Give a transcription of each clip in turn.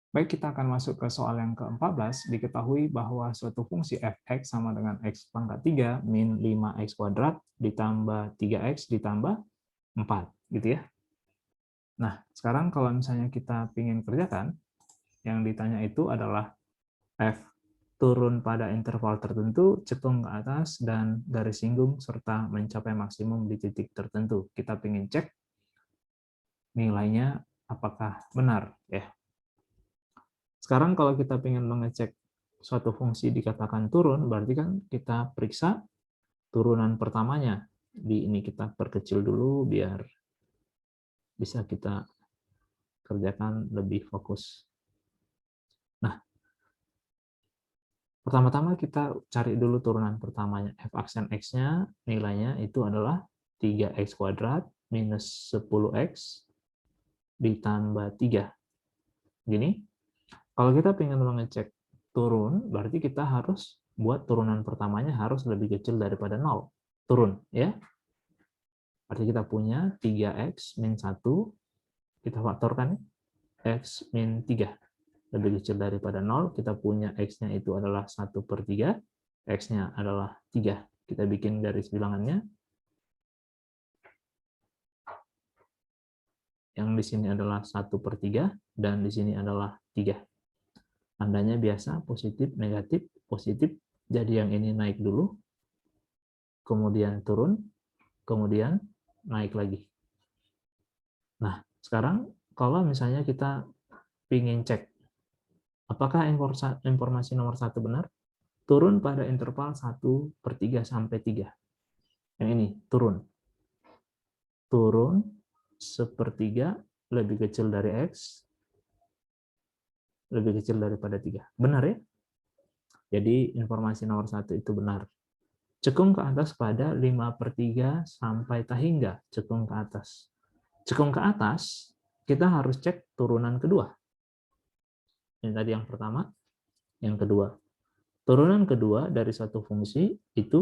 Baik, kita akan masuk ke soal yang ke-14. Diketahui bahwa suatu fungsi f(x) sama dengan x pangkat 3 min 5x kuadrat ditambah 3x ditambah 4, gitu ya. Nah, sekarang kalau misalnya kita ingin kerjakan, yang ditanya itu adalah f turun pada interval tertentu, cekung ke atas, dan garis singgung, serta mencapai maksimum di titik tertentu. Kita ingin cek nilainya apakah benar, ya. Sekarang kalau kita ingin mengecek suatu fungsi dikatakan turun, berarti kan kita periksa turunan pertamanya. Di ini kita perkecil dulu biar bisa kita kerjakan lebih fokus. Nah, pertama-tama kita cari dulu turunan pertamanya. F aksen X-nya nilainya itu adalah 3x kuadrat minus 10x ditambah 3. Gini, kalau kita ingin mengecek turun, berarti kita harus buat turunan pertamanya harus lebih kecil daripada 0. Turun, ya. Berarti kita punya 3x min 1, kita faktorkan, x min 3. Lebih kecil daripada 0, kita punya x-nya itu adalah 1/3, x-nya adalah 3. Kita bikin garis bilangannya. Yang di sini adalah 1/3, dan di sini adalah 3. Tandanya biasa, positif, negatif, positif. Jadi yang ini naik dulu, kemudian turun, kemudian naik lagi. Nah, sekarang kalau misalnya kita ingin cek apakah informasi nomor 1 benar, turun pada interval 1/3 sampai 3. Yang ini, turun. Turun 1/3 lebih kecil dari X, lebih kecil daripada 3. Benar ya? Jadi informasi nomor 1 itu benar. Cekung ke atas pada 5/3 sampai tak hingga. Cekung ke atas. Cekung ke atas, kita harus cek turunan kedua. Ini tadi yang pertama, yang kedua. Turunan kedua dari satu fungsi itu,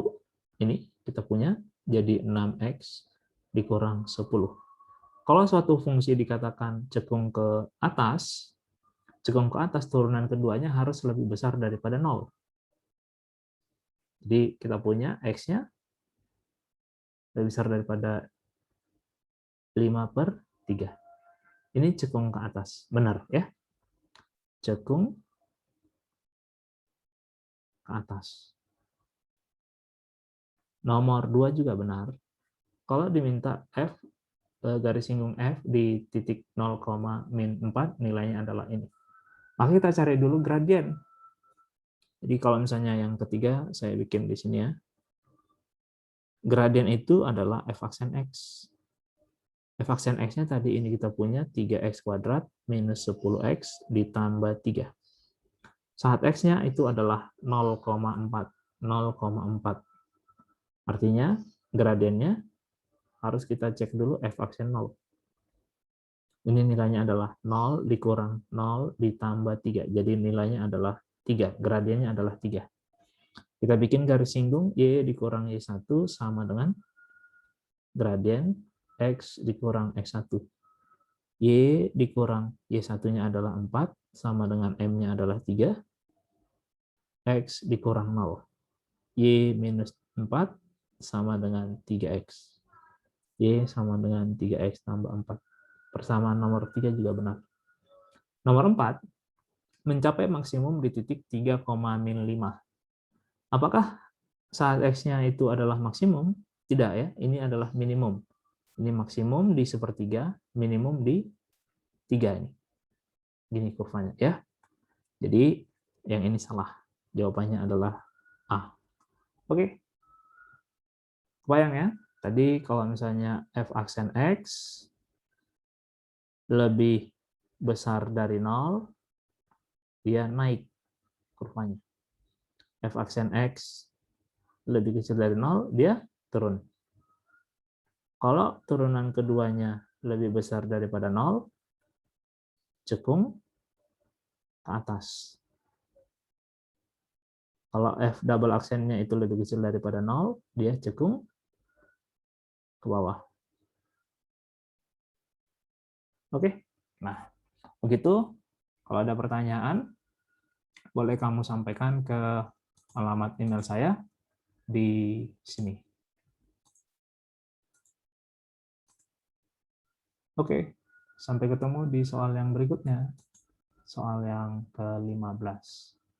ini kita punya, jadi 6x dikurang 10. Kalau suatu fungsi dikatakan cekung ke atas turunan keduanya harus lebih besar daripada 0. Jadi kita punya x-nya lebih besar daripada 5/3. Ini cekung ke atas, benar ya? Cekung ke atas. Nomor 2 juga benar. Kalau diminta f, garis singgung f di titik 0, min 4, nilainya adalah ini. Maka kita cari dulu gradien. Jadi kalau misalnya yang ketiga, saya bikin di sini ya. Gradien itu adalah f aksen x. F aksen x-nya tadi ini kita punya 3x kuadrat minus 10x ditambah 3. Saat x-nya itu adalah 0,4. 0,4. Artinya gradiennya harus kita cek dulu f aksen 0. Ini nilainya adalah 0 dikurang 0 ditambah 3. Jadi nilainya adalah 3. Gradiennya adalah 3. Kita bikin garis singgung y dikurang y1 sama dengan gradien x dikurang x1. Y dikurang y1-nya adalah 4, sama dengan M-nya adalah 3. X dikurang 0. Y minus 4 sama dengan 3x. Y sama dengan 3x tambah 4. Persamaan nomor 3 juga benar. Nomor 4, mencapai maksimum di titik 3, min 5. Apakah saat X-nya itu adalah maksimum? Tidak ya, ini adalah minimum. Ini maksimum di 1/3, minimum di 3 ini. Gini kurvanya ya. Jadi yang ini salah. Jawabannya adalah A. Oke. Kebayang ya? Tadi kalau misalnya f aksen X lebih besar dari 0, dia naik kurvanya. F aksen X lebih kecil dari 0, dia turun. Kalau turunan keduanya lebih besar daripada 0, cekung ke atas. Kalau F double aksennya itu lebih kecil daripada 0, dia cekung ke bawah. Oke, nah begitu Kalau ada pertanyaan, boleh kamu sampaikan ke alamat email saya di sini. Oke, sampai ketemu di soal yang berikutnya. Soal yang ke-15.